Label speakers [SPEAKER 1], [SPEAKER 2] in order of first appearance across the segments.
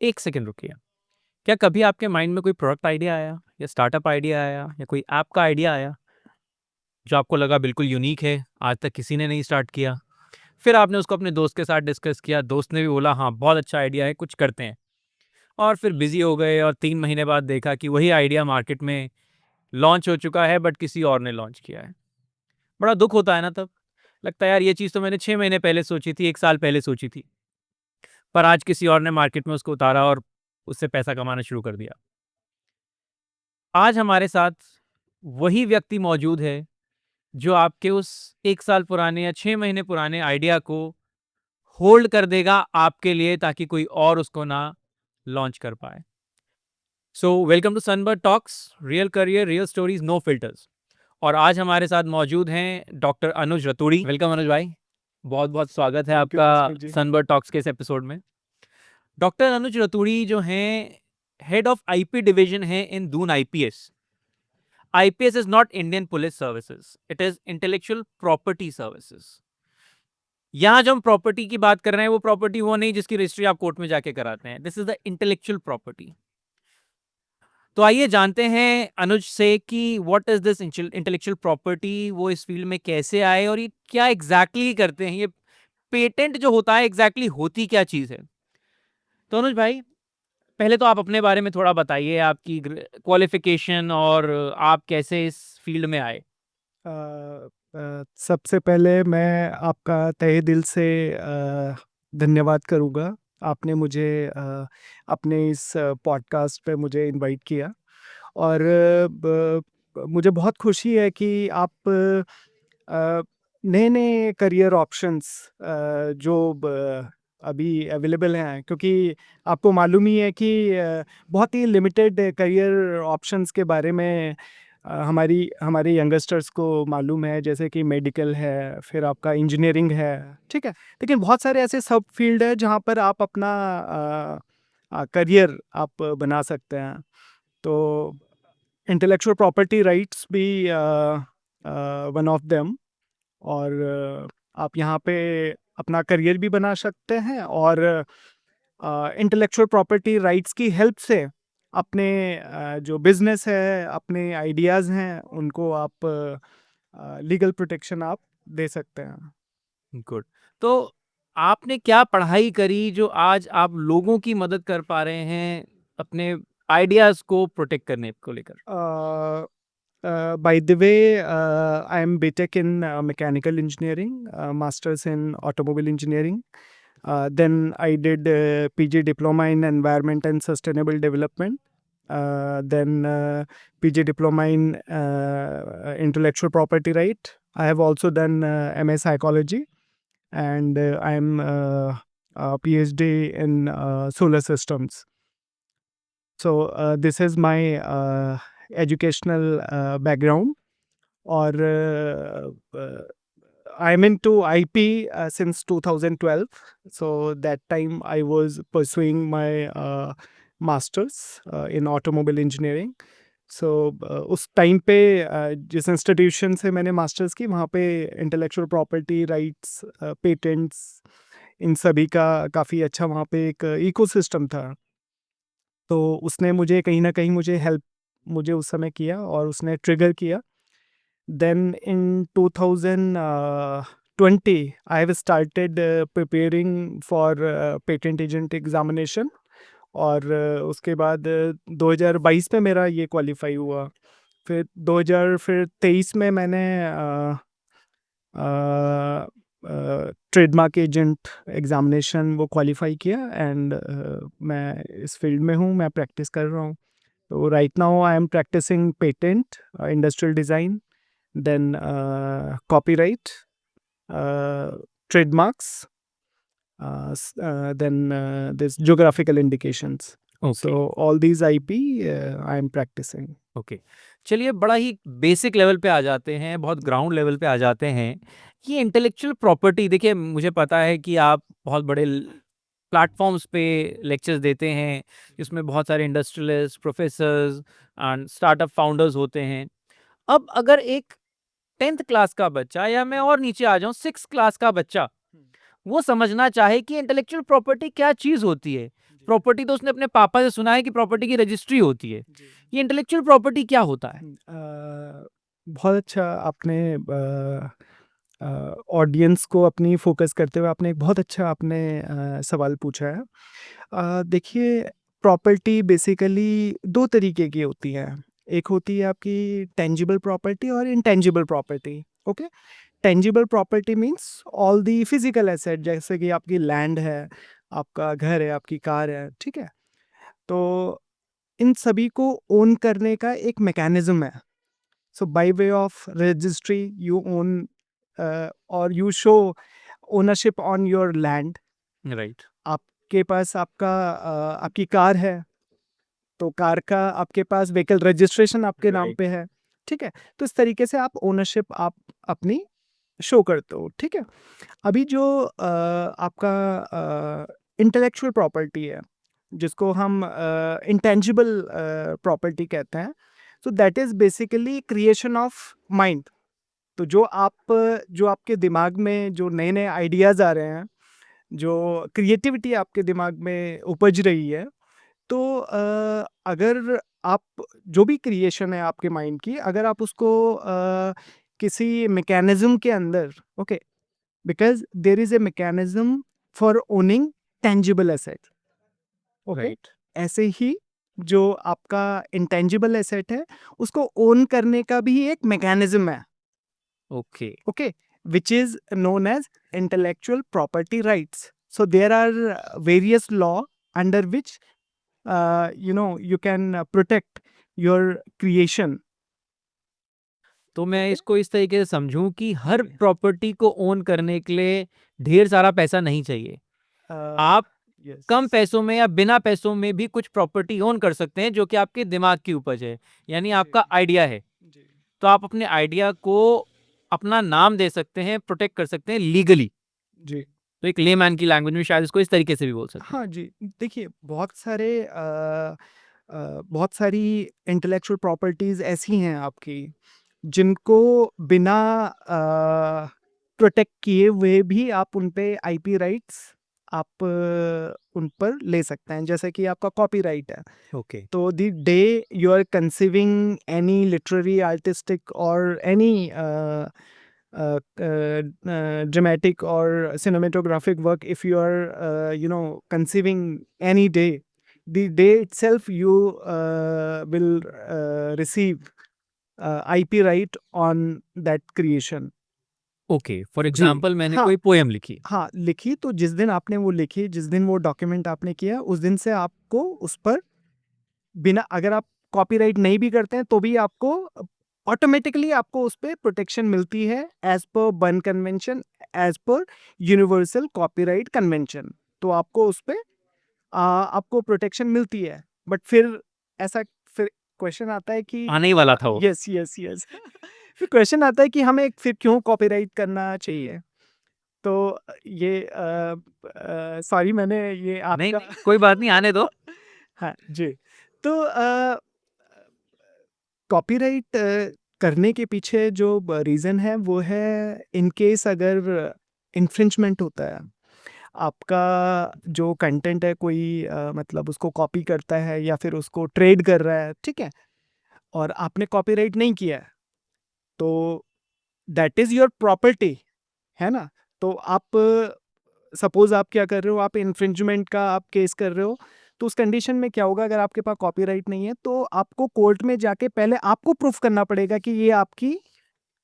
[SPEAKER 1] एक सेकंड रुकिए। क्या कभी आपके माइंड में कोई प्रोडक्ट आइडिया आया या स्टार्टअप आइडिया आया या कोई ऐप का आइडिया आया जो आपको लगा बिल्कुल यूनिक है, आज तक किसी ने नहीं स्टार्ट किया? फिर आपने उसको अपने दोस्त के साथ डिस्कस किया, दोस्त ने भी बोला हाँ बहुत अच्छा आइडिया है, कुछ करते हैं। और फिर बिजी हो गए और 3 महीने बाद देखा कि वही आइडिया मार्केट में लॉन्च हो चुका है बट किसी और ने लॉन्च किया है। बड़ा दुख होता है ना तब। लगता है यार ये चीज़ तो मैंने 6 महीने पहले सोची थी, 1 साल पहले सोची थी, पर आज किसी और ने मार्केट में उसको उतारा और उससे पैसा कमाना शुरू कर दिया। आज हमारे साथ वही व्यक्ति मौजूद है जो आपके उस 1 साल पुराने या 6 महीने पुराने आइडिया को होल्ड कर देगा आपके लिए, ताकि कोई और उसको ना लॉन्च कर पाए। So welcome to Sunbird talks, real career, real stories, no filters. और आज हमारे साथ मौजूद हैं डॉक्टर अनुज रतूड़ी। वेलकम अनुज भाई, बहुत बहुत स्वागत है
[SPEAKER 2] थैंक यू
[SPEAKER 1] आपका
[SPEAKER 2] मुस्लिम जी।
[SPEAKER 1] सनबर्ड टॉक्स के इस एपिसोड में। डॉक्टर अनुज रतूड़ी जो हैं, हेड ऑफ आईपी डिवीजन है in Doon IPS. IPS is not Indian police services, it is intellectual property services. यहाँ जो हम प्रॉपर्टी की बात कर रहे हैं वो प्रॉपर्टी वो नहीं जिसकी रजिस्ट्री आप कोर्ट में जाके कराते हैं। This is the intellectual property. तो आइए जानते हैं अनुज से कि what is this intellectual property, वो इस फील्ड में कैसे आए और ये क्या एग्जैक्टली करते हैं। ये पेटेंट जो होता है एग्जैक्टली होती क्या चीज है। तो अनुज भाई, पहले तो आप अपने बारे में थोड़ा बताइए, आपकी क्वालिफिकेशन और आप कैसे इस फील्ड में आए।
[SPEAKER 2] सबसे पहले मैं आपका तहे दिल से धन्यवाद करूँगा। आपने मुझे अपने इस पॉडकास्ट पे मुझे इनवाइट किया और मुझे बहुत खुशी है कि आप नए-नए करियर ऑप्शंस जो अभी अवेलेबल हैं, क्योंकि आपको मालूम ही है कि बहुत ही लिमिटेड करियर ऑप्शंस के बारे में हमारी हमारे यंगस्टर्स को मालूम है, जैसे कि मेडिकल है, फिर आपका इंजीनियरिंग है, ठीक है? लेकिन बहुत सारे ऐसे सब फील्ड है जहाँ पर आप अपना करियर आप बना सकते हैं। तो इंटेलेक्चुअल प्रॉपर्टी राइट्स भी वन ऑफ देम। और आप यहाँ पे अपना करियर भी बना सकते हैं और इंटेलेक्चुअल प्रॉपर्टी राइट्स की हेल्प से अपने जो बिजनेस है, अपने आइडियाज़ हैं, उनको आप लीगल प्रोटेक्शन आप दे सकते हैं।
[SPEAKER 1] गुड। तो आपने क्या पढ़ाई करी जो आज आप लोगों की मदद कर पा रहे हैं अपने आइडियाज को प्रोटेक्ट करने को लेकर?
[SPEAKER 2] By the way, I am BTech in mechanical engineering, masters in automobile engineering. Then I did PG diploma in environment and sustainable development. Then PG diploma in intellectual property right. I have also done MA psychology, and I am a PhD in solar systems. So this is my educational background. Or I'm into IP since 2012. So that time I was pursuing my masters in automobile engineering. सो उस time पे जिस institution से मैंने masters की, वहाँ पे intellectual property rights, patents, इन सभी का काफ़ी अच्छा वहाँ पे एक इकोसिस्टम था। तो उसने मुझे कहीं न कहीं मुझे हेल्प मुझे उस समय किया और उसने ट्रिगर किया। Then in 2020, I have started preparing for patent agent examination. और उसके बाद 2022 में मेरा ये क्वालिफाई हुआ। फिर 2023 में मैंने ट्रेडमार्क एजेंट एग्जामिनेशन वो क्वालिफाई किया एंड मैं इस फील्ड में हूँ, मैं प्रैक्टिस कर रहा हूँ। तो right now I am practicing patent, industrial design, then copyright, trademarks, then this geographical indications.
[SPEAKER 1] Okay.
[SPEAKER 2] So all these IP I am practicing.
[SPEAKER 1] Okay, चलिए बड़ा ही बेसिक लेवल पे आ जाते हैं, बहुत ग्राउंड लेवल पे आ जाते हैं। ये इंटेलेक्चुअल प्रॉपर्टी, देखिए मुझे पता है कि आप बहुत बड़े प्लेटफॉर्म्स पे लेक्चर्स देते हैं जिसमें बहुत सारे industrialist, professors and startup founders होते हैं। अब अगर एक 10th क्लास का बच्चा, या मैं और नीचे आ जाऊं 6th क्लास का बच्चा, वो समझना चाहे कि इंटेलेक्चुअल प्रॉपर्टी क्या चीज़ होती है, प्रॉपर्टी तो उसने अपने पापा से सुना है कि प्रॉपर्टी की रजिस्ट्री होती है।
[SPEAKER 2] जी।
[SPEAKER 1] ये इंटेलेक्चुअल प्रॉपर्टी क्या होता है?
[SPEAKER 2] बहुत अच्छा आपने ऑडियंस को अपनी फ़ोकस करते हुए आपने एक बहुत अच्छा आपने सवाल पूछा है। देखिए, प्रॉपर्टी बेसिकली 2 तरीके की होती हैं। एक होती है आपकी टेंजिबल प्रॉपर्टी और intangible property, okay? Tangible property means all the physical asset, जैसे कि आपकी लैंड है, आपका घर है, आपकी कार है, ठीक है? तो इन सभी को ओन करने का एक मैकेनिज़्म है। So by way of registry, you own or you show ownership on your land.
[SPEAKER 1] Right.
[SPEAKER 2] आपके पास आपकी कार है, तो कार का आपके पास व्हीकल रजिस्ट्रेशन आपके नाम
[SPEAKER 1] Right.
[SPEAKER 2] पे है, ठीक है? तो इस तरीके से आप ओनरशिप आप अपनी शो करते हो, ठीक है? अभी जो आपका इंटेलेक्चुअल प्रॉपर्टी है, जिसको हम इंटेंजिबल प्रॉपर्टी कहते हैं, so that is basically creation of mind. तो जो आपके दिमाग में जो नए-नए आइडियाज़ आ रहे हैं, जो क्रिएटिविटी आपके दिमाग में उपज रही है, तो अगर आप जो भी क्रिएशन है आपके माइंड की, अगर आप उसको किसी मैकेनिज़्म के अंदर, okay, because there is a mechanism for owning tangible asset, okay?
[SPEAKER 1] Right.
[SPEAKER 2] ऐसे ही जो आपका इंटेंजिबल एसेट है, उसको ओन करने का भी एक मैकेनिज़्म है।
[SPEAKER 1] Okay.
[SPEAKER 2] Okay, which is known as intellectual property rights. So there are various law under which you can protect your creation.
[SPEAKER 1] तो मैं
[SPEAKER 2] Okay.
[SPEAKER 1] इसको इस तरीके से समझूं कि हर
[SPEAKER 2] जी।
[SPEAKER 1] प्रॉपर्टी को ओन करने के लिए ढेर सारा पैसा नहीं चाहिए।
[SPEAKER 2] Uh,
[SPEAKER 1] आप कम
[SPEAKER 2] yes.
[SPEAKER 1] पैसों में या बिना पैसों में भी कुछ प्रॉपर्टी ओन कर सकते हैं जो कि आपके दिमाग की उपज है, यानी
[SPEAKER 2] जी।
[SPEAKER 1] आपका आइडिया है।
[SPEAKER 2] जी।
[SPEAKER 1] तो आप अपने आइडिया को अपना नाम दे सकते हैं, प्रोटेक्ट कर सकते हैं लीगली।
[SPEAKER 2] जी।
[SPEAKER 1] तो एक लेमैन की लैंग्वेज में शायद इसको इस तरीके से भी बोल सकते हैं।
[SPEAKER 2] हाँ जी, देखिए बहुत सारी इंटेलेक्चुअल प्रॉपर्टीज़ ऐसी हैं आपकी, जिनको बिना प्रोटेक्ट किए हुए भी आप उन पे आईपी राइट्स आप उन पर ले सकते हैं, जैसे कि आपका कॉपीराइट है।
[SPEAKER 1] ओके।
[SPEAKER 2] तो the day you are conceiving any literary, artistic और any dramatic or cinematographic work, if you are conceiving any day, the day itself you will receive IP right on that creation.
[SPEAKER 1] Okay, for
[SPEAKER 2] जी।
[SPEAKER 1] Example मैंने
[SPEAKER 2] हाँ।
[SPEAKER 1] कोई poem लिखी।
[SPEAKER 2] हाँ, लिखी तो जिस दिन आपने वो लिखी, जिस दिन वो डॉक्यूमेंट आपने किया, उस दिन से आपको उस पर बिना, अगर आप कॉपीराइट नहीं भी करते हैं तो भी आपको ऑटोमेटिकली आपको उस पे प्रोटेक्शन मिलती है, as per Berne convention, as per universal copyright convention. तो आपको उस पे आपको प्रोटेक्शन मिलती है। बट फिर क्वेश्चन आता है कि
[SPEAKER 1] आने ही वाला था वो।
[SPEAKER 2] यस यस यस फिर क्वेश्चन आता है कि हमें फिर क्यों कॉपीराइट करना चाहिए? तो ये सॉरी, मैंने ये
[SPEAKER 1] नहीं,
[SPEAKER 2] आपका
[SPEAKER 1] नहीं, कोई बात नहीं, आने दो।
[SPEAKER 2] हाँ जी। तो कॉपीराइट करने के पीछे जो रीज़न है वो है, इन केस अगर इन्फ्रिंजमेंट होता है, आपका जो कंटेंट है, कोई मतलब उसको कॉपी करता है या फिर उसको ट्रेड कर रहा है, ठीक है? और आपने कॉपीराइट नहीं किया है, तो दैट इज़ योर प्रॉपर्टी, है ना? तो आप सपोज़ आप क्या कर रहे हो, आप इन्फ्रिंजमेंट का आप केस कर रहे हो, तो उस कंडीशन में क्या होगा, अगर आपके पास कॉपीराइट नहीं है, तो आपको कोर्ट में जाके पहले आपको प्रूफ करना पड़ेगा कि ये आपकी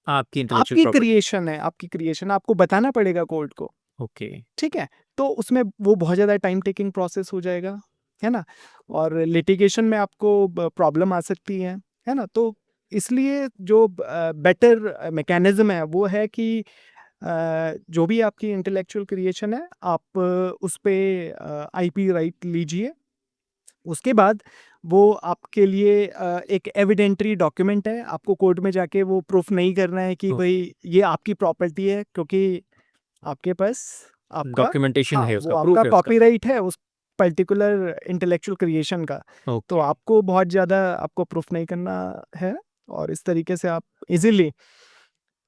[SPEAKER 1] आपकी इंटेलेक्चुअल
[SPEAKER 2] आपकी
[SPEAKER 1] प्रॉपर्टी।
[SPEAKER 2] क्रिएशन है, आपकी क्रिएशन आपको बताना पड़ेगा कोर्ट को,
[SPEAKER 1] ओके।
[SPEAKER 2] ठीक है? तो उसमें वो बहुत ज़्यादा टाइम टेकिंग प्रोसेस हो जाएगा, है ना? और लिटिगेशन में आपको प्रॉब्लम आ सकती है ना? तो इसलिए जो बेटर मैकेनिज़्म है वो है कि जो भी आपकी इंटेलेक्चुअल क्रिएशन है, आप उस पे आईपी राइट लीजिए। उसके बाद वो आपके लिए एक एविडेंटरी डॉक्यूमेंट है, आपको कोर्ट में जाके वो प्रूफ नहीं करना है कि
[SPEAKER 1] ओके।
[SPEAKER 2] भई ये आपकी प्रॉपर्टी है, क्योंकि आपके पास आपका,
[SPEAKER 1] डॉक्यूमेंटेशन
[SPEAKER 2] हाँ,
[SPEAKER 1] है
[SPEAKER 2] वो
[SPEAKER 1] उसका,
[SPEAKER 2] आपका
[SPEAKER 1] प्रूफ है उसका।
[SPEAKER 2] कॉपीराइट है उस पर्टिकुलर इंटेलेक्चुअल क्रिएशन का। तो
[SPEAKER 1] ओके।
[SPEAKER 2] आपको बहुत ज़्यादा आपको प्रूफ नहीं करना है, और इस तरीके से आप ईज़िली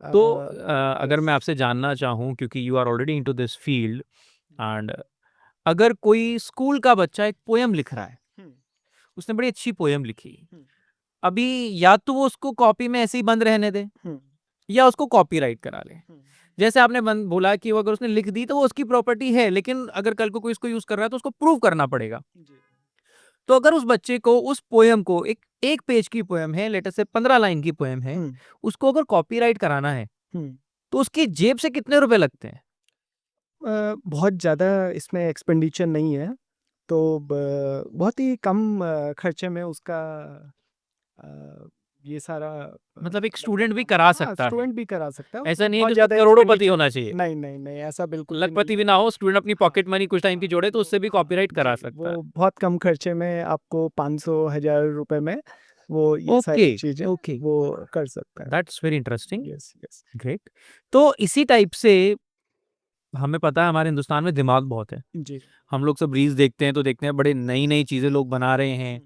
[SPEAKER 1] तो अगर
[SPEAKER 2] यस।
[SPEAKER 1] मैं आपसे जानना चाहूँ, क्योंकि you are already into this field and अगर कोई स्कूल का बच्चा एक पोयम लिख रहा है,
[SPEAKER 2] हम्म,
[SPEAKER 1] उसने बड़ी अच्छी पोयम लिखी,
[SPEAKER 2] हम्म,
[SPEAKER 1] अभी या तो वो उसको कॉपी में ऐसे ही बंद रहने दे
[SPEAKER 2] हम्म,
[SPEAKER 1] या उसको कॉपीराइट करा ले।
[SPEAKER 2] हम्म,
[SPEAKER 1] जैसे आपने बोला कि वो अगर उसने लिख दी तो वो उसकी प्रॉपर्टी है, लेकिन अगर कल को कोई इसको यूज कर रहा है तो उसको प्रूव करना पड़ेगा।
[SPEAKER 2] जी,
[SPEAKER 1] तो अगर उस बच्चे को उस पोयम को एक पेज की पोयम है, लेटर से 15 लाइन की पोयम है,
[SPEAKER 2] हम्म,
[SPEAKER 1] उसको अगर कॉपीराइट कराना है
[SPEAKER 2] हम्म।
[SPEAKER 1] तो उसकी जेब से कितने रुपए लगते हैं?
[SPEAKER 2] बहुत ज़्यादा इसमें एक्सपेंडिचर नहीं है, तो बहुत ही कम खर्चे में उसका अ, ये सारा
[SPEAKER 1] मतलब एक
[SPEAKER 2] मतलब
[SPEAKER 1] स्टूडेंट भी
[SPEAKER 2] काम,
[SPEAKER 1] करा
[SPEAKER 2] हाँ,
[SPEAKER 1] सकता है,
[SPEAKER 2] स्टूडेंट भी करा सकता है,
[SPEAKER 1] ऐसा
[SPEAKER 2] उसमें
[SPEAKER 1] नहीं है कि
[SPEAKER 2] बहुत
[SPEAKER 1] उसको
[SPEAKER 2] ज़्यादा
[SPEAKER 1] करोड़पति
[SPEAKER 2] एक्सपेंडिचर
[SPEAKER 1] होना चाहिए,
[SPEAKER 2] नहीं, नहीं, नहीं, ऐसा बिल्कुल भी नहीं
[SPEAKER 1] लखपति
[SPEAKER 2] है।
[SPEAKER 1] भी ना हो, स्टूडेंट अपनी
[SPEAKER 2] हाँ,
[SPEAKER 1] पॉकेट मनी कुछ टाइम की
[SPEAKER 2] हाँ,
[SPEAKER 1] जोड़े तो उससे भी
[SPEAKER 2] हाँ,
[SPEAKER 1] कॉपीराइट करा
[SPEAKER 2] जी,
[SPEAKER 1] सकता है।
[SPEAKER 2] वो बहुत कम खर्चे में आपको 500,000 में वो ये
[SPEAKER 1] ओके,
[SPEAKER 2] सारी चीज़ें
[SPEAKER 1] ओके,
[SPEAKER 2] वो कर सकता है।
[SPEAKER 1] That's very interesting,
[SPEAKER 2] yes, yes.
[SPEAKER 1] Great. तो इसी टाइप से हमें पता है हमारे हिंदुस्तान में दिमाग बहुत है,
[SPEAKER 2] जी।
[SPEAKER 1] हम लोग सब रील्स देखते हैं तो देखते हैं बड़े नई नई चीजें लोग बना रहे हैं,
[SPEAKER 2] हुँ,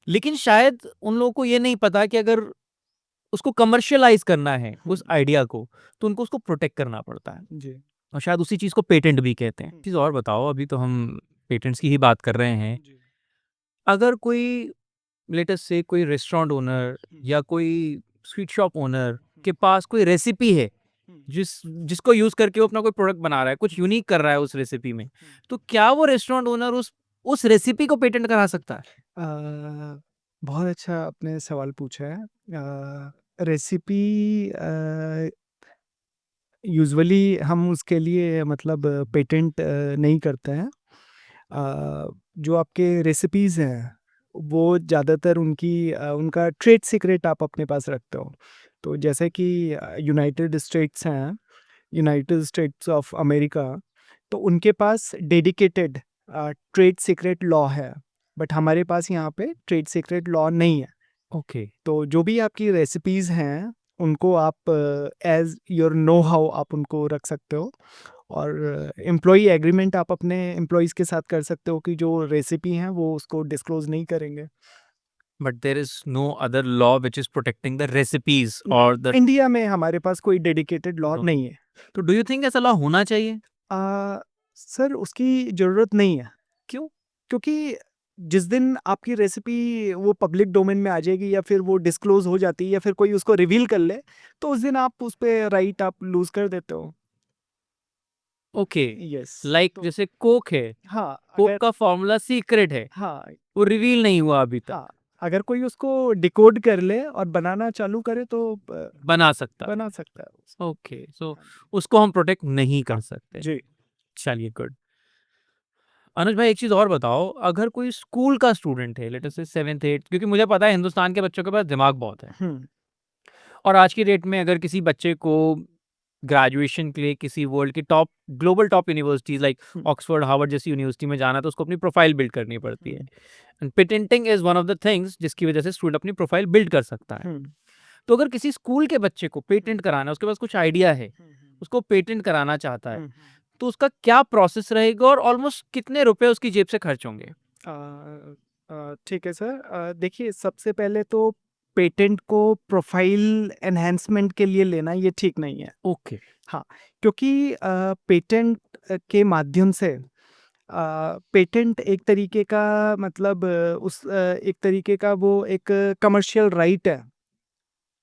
[SPEAKER 1] लेकिन शायद उन लोगों को ये नहीं पता कि अगर उसको कमर्शियलाइज करना है
[SPEAKER 2] हुँ,
[SPEAKER 1] उस आइडिया को, तो उनको उसको प्रोटेक्ट करना पड़ता है,
[SPEAKER 2] जी,
[SPEAKER 1] और शायद उसी चीज को पेटेंट भी कहते हैं।
[SPEAKER 2] हुँ,
[SPEAKER 1] चीज और बताओ, अभी तो हम पेटेंट्स की ही बात कर रहे हैं,
[SPEAKER 2] जी,
[SPEAKER 1] अगर कोई लेटेस्ट से कोई रेस्टोरेंट ओनर
[SPEAKER 2] हुँ,
[SPEAKER 1] या कोई स्वीट शॉप ओनर
[SPEAKER 2] हुँ,
[SPEAKER 1] के पास कोई रेसिपी है
[SPEAKER 2] हुँ,
[SPEAKER 1] जिसको यूज करके वो अपना कोई प्रोडक्ट बना रहा है, कुछ
[SPEAKER 2] हुँ,
[SPEAKER 1] यूनिक कर रहा है उस रेसिपी में,
[SPEAKER 2] हुँ।
[SPEAKER 1] तो क्या वो रेस्टोरेंट ओनर उस रेसिपी को पेटेंट करा सकता है?
[SPEAKER 2] बहुत अच्छा आपने सवाल पूछा है। रेसिपी यूजुअली हम उसके लिए मतलब पेटेंट नहीं करते हैं। जो आपके रेसिपीज़ हैं, वो ज़्यादातर उनका ट्रेड सीक्रेट आप अपने पास रखते हो। तो जैसे कि यूनाइटेड स्टेट्स हैं, यूनाइटेड स्टेट्स ऑफ अमेरिका, तो उनके पास डेडिकेटेड ट्रेड सीक्रेट लॉ है, बट हमारे पास यहाँ पे ट्रेड सीक्रेट लॉ नहीं है।
[SPEAKER 1] ओके,
[SPEAKER 2] तो जो भी आपकी रेसिपीज़ हैं, उनको आप एज़ योर नो हाउ आप उनको रख सकते हो, और एम्प्लॉयी एग्रीमेंट आप अपने एम्प्लॉइज़ के साथ कर सकते हो कि जो रेसिपी हैं वो उसको डिस्क्लोज़ नहीं करेंगे।
[SPEAKER 1] But there is no other law which is protecting the recipes और द
[SPEAKER 2] इंडिया में हमारे पास कोई डेडिकेटेड लॉ नहीं है।
[SPEAKER 1] तो डू यू थिंक ऐसा लॉ होना चाहिए?
[SPEAKER 2] अ, सर उसकी ज़रूरत नहीं है।
[SPEAKER 1] क्यों?
[SPEAKER 2] क्योंकि जिस दिन आपकी रेसिपी वो पब्लिक डोमेन में आ जाएगी या फिर वो डिस्क्लोज़ हो जाती है या फिर कोई उसको रिवील कर ले, तो उस दिन आप उस पे राइट आप लूज़ कर देते हो।
[SPEAKER 1] Okay,
[SPEAKER 2] yes.
[SPEAKER 1] लाइक
[SPEAKER 2] तो
[SPEAKER 1] जैसे कोक है,
[SPEAKER 2] हाँ,
[SPEAKER 1] कोक
[SPEAKER 2] अगर
[SPEAKER 1] का फॉर्मूला सीक्रेट है,
[SPEAKER 2] हाँ,
[SPEAKER 1] वो रिवील नहीं हुआ अभी तक,
[SPEAKER 2] हाँ, अगर कोई उसको डिकोड कर ले और बनाना चालू करे तो
[SPEAKER 1] बना सकता है।
[SPEAKER 2] बना सकता है उसको।
[SPEAKER 1] ओके, सो
[SPEAKER 2] हाँ जी।
[SPEAKER 1] उसको हम प्रोटेक्ट नहीं कर सकते।
[SPEAKER 2] जी।
[SPEAKER 1] चलिए, गुड। अनुज भाई, एक चीज और बताओ, अगर कोई स्कूल का स्टूडेंट है, लेट अस से 7th 8th, क्योंकि मुझे पता है हिंदुस्तान के बच्चों के पास दिमाग बहुत है,
[SPEAKER 2] हुँ,
[SPEAKER 1] और आज की डेट में अगर किसी बच्चे को ग्रेजुएशन के लिए किसी वर्ल्ड की top global top universities like
[SPEAKER 2] hmm,
[SPEAKER 1] Oxford Harvard जैसी यूनिवर्सिटी में जाना है, तो उसको अपनी प्रोफाइल बिल्ड करनी पड़ती है,
[SPEAKER 2] hmm,
[SPEAKER 1] and patenting is one of the things जिसकी वजह से स्टूडेंट अपनी प्रोफाइल बिल्ड कर सकता है।
[SPEAKER 2] हुँ,
[SPEAKER 1] तो अगर किसी स्कूल के बच्चे को पेटेंट कराना है, उसके पास कुछ आइडिया है,
[SPEAKER 2] हुँ, हुँ,
[SPEAKER 1] उसको पेटेंट कराना चाहता है,
[SPEAKER 2] हुँ,
[SPEAKER 1] तो उसका क्या प्रोसेस रहेगा और ऑलमोस्ट कितने रुपए उसकी जेब से खर्च होंगे?
[SPEAKER 2] ठीक है सर। देखिए, सबसे पहले तो पेटेंट को प्रोफाइल एनहांसमेंट के लिए लेना ये ठीक नहीं है।
[SPEAKER 1] ओके,
[SPEAKER 2] हाँ, क्योंकि पेटेंट के माध्यम से पेटेंट एक तरीके का मतलब एक तरीके का वो एक कमर्शियल राइट है,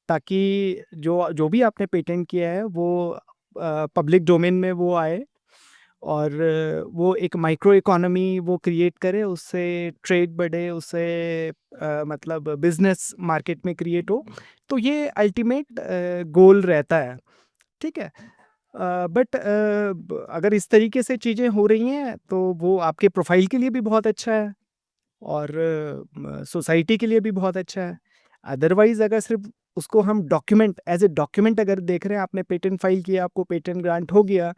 [SPEAKER 2] ताकि जो जो भी आपने पेटेंट किया है वो पब्लिक डोमेन में वो आए, और वो एक माइक्रो इकोनॉमी वो क्रिएट करे, उससे ट्रेड बढ़े, उससे मतलब बिजनेस मार्केट में क्रिएट हो। तो ये अल्टीमेट गोल रहता है, ठीक है। बट अगर इस तरीके से चीज़ें हो रही हैं तो वो आपके प्रोफाइल के लिए भी बहुत अच्छा है, और सोसाइटी के लिए भी बहुत अच्छा है। अदरवाइज़ अगर सिर्फ़ उसको हम डॉक्यूमेंट एज़ ए डॉक्यूमेंट अगर देख रहे हैं, आपने पेटेंट फ़ाइल किया, आपको पेटेंट ग्रांट हो गया,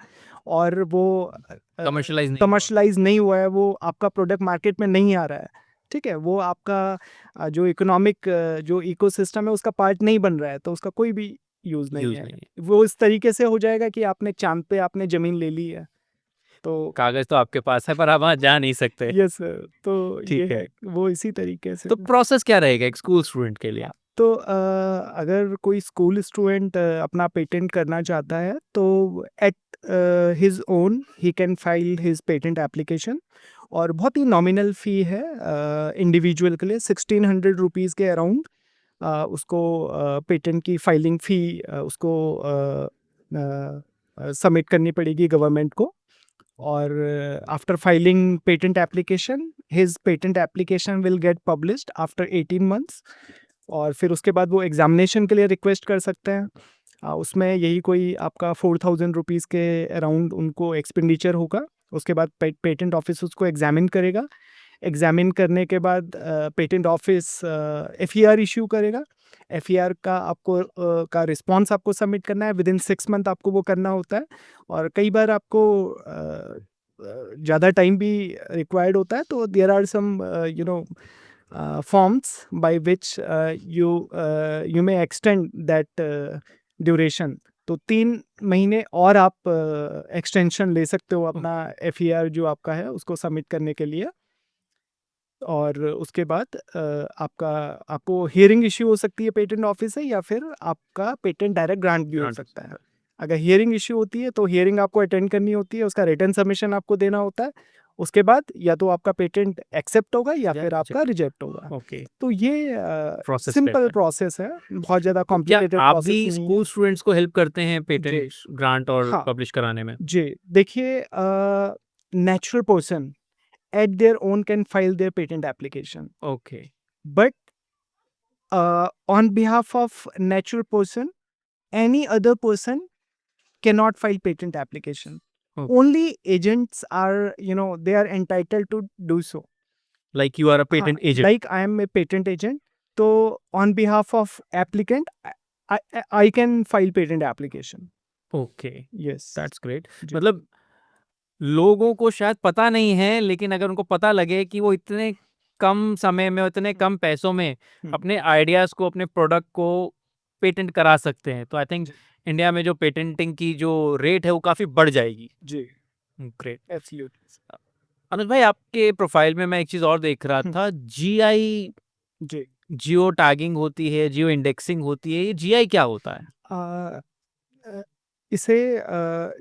[SPEAKER 2] और वो
[SPEAKER 1] कमर्शलाइज नहीं हुआ।
[SPEAKER 2] कमर्शियलाइज़ नहीं हुआ है, वो आपका प्रोडक्ट मार्केट में नहीं आ रहा है, ठीक है? वो आपका जो इकोनॉमिक जो इकोसिस्टम है उसका पार्ट नहीं बन रहा है, तो उसका कोई भी यूज़ नहीं
[SPEAKER 1] यूज
[SPEAKER 2] है।
[SPEAKER 1] नहीं है,
[SPEAKER 2] वो इस तरीके से हो जाएगा कि आपने चाँद पे आपने ज़मीन ले ली है। तो
[SPEAKER 1] कागज तो आपके पास है पर आप वहां जा नहीं सकते।
[SPEAKER 2] यस सर, तो ये
[SPEAKER 1] ठीक है,
[SPEAKER 2] है, वो इसी तरीके से।
[SPEAKER 1] तो प्रोसेस क्या रहेगा एक स्कूल स्टूडेंट के लिए?
[SPEAKER 2] तो अगर कोई स्कूल स्टूडेंट अपना पेटेंट करना चाहता है, तो at his own he can file his patent application, और बहुत ही नॉमिनल फ़ी है इंडिविजुअल के लिए, 1600 रुपीज़ के अराउंड उसको पेटेंट की फाइलिंग फ़ी उसको सबमिट करनी पड़ेगी गवर्नमेंट को। और after filing patent application, his patent application will get published after 18 months, और फिर उसके बाद वो एग्जामिनेशन के लिए रिक्वेस्ट कर सकते हैं। उसमें यही कोई आपका 4000 रुपीज़ के अराउंड उनको एक्सपेंडिचर होगा। उसके बाद पेटेंट ऑफिस उसको एग्जामिन करेगा। एग्जामिन करने के बाद पेटेंट ऑफिस एफईआर इशू करेगा। एफईआर का आपको का रिस्पांस आपको सबमिट करना है, विद इन 6 मंथ आपको वो करना होता है। और कई बार आपको ज़्यादा टाइम भी रिक्वायर्ड होता है, तो there are some you know forms by which you may extend that duration। तो 3 महीने और आप एक्सटेंशन ले सकते हो अपना एफईआर जो आपका है उसको सबमिट करने के लिए। और उसके बाद आपको हियरिंग इश्यू हो सकती है पेटेंट ऑफिस से, या फिर आपका पेटेंट डायरेक्ट ग्रांट भी हो सकता है। अगर हियरिंग इश्यू होती है तो हियरिंग आपको अटेंड करनी होती है, उसका रिटर्न सबमिशन आपको देना होता है। उसके बाद या तो आपका पेटेंट एक्सेप्ट होगा या फिर आपका रिजेक्ट होगा।
[SPEAKER 1] ओके,
[SPEAKER 2] तो ये
[SPEAKER 1] प्रोसेस
[SPEAKER 2] सिंपल प्रोसेस है, बहुत ज़्यादा
[SPEAKER 1] क्या
[SPEAKER 2] कॉम्प्लिकेटेड
[SPEAKER 1] आप
[SPEAKER 2] प्रोसेस
[SPEAKER 1] भी
[SPEAKER 2] नहीं है।
[SPEAKER 1] स्कूल स्टूडेंट्स को हेल्प करते हैं पेटेंट
[SPEAKER 2] जी।
[SPEAKER 1] ग्रांट और
[SPEAKER 2] हाँ।
[SPEAKER 1] पब्लिश कराने में?
[SPEAKER 2] जी, देखिए natural person at their own can file their patent application,
[SPEAKER 1] okay,
[SPEAKER 2] but on behalf of natural person, any other person cannot file patent application.
[SPEAKER 1] Okay.
[SPEAKER 2] Only agents are, they are entitled to do so.
[SPEAKER 1] Like you are a patent agent.
[SPEAKER 2] Like I am a patent agent, so on behalf of applicant, I can file patent application.
[SPEAKER 1] Okay,
[SPEAKER 2] Yes.
[SPEAKER 1] That's great.
[SPEAKER 2] जी।
[SPEAKER 1] मतलब लोगों को शायद पता नहीं है, लेकिन अगर उनको पता लगे कि वो इतने कम समय में, इतने कम पैसों में अपने आइडियाज़ को, अपने प्रोडक्ट को पेटेंट करा सकते हैं, तो आई थिंक इंडिया में जो पेटेंटिंग की जो रेट है वो काफ़ी बढ़ जाएगी।
[SPEAKER 2] जी,
[SPEAKER 1] ग्रेट।
[SPEAKER 2] एब्सोल्युटली।
[SPEAKER 1] अनुज भाई, आपके प्रोफाइल में मैं एक चीज़ और देख रहा था, जीआई,
[SPEAKER 2] जी।
[SPEAKER 1] जियो टैगिंग होती है, जियो इंडेक्सिंग होती है, ये जीआई क्या होता है?
[SPEAKER 2] अ, अ, इसे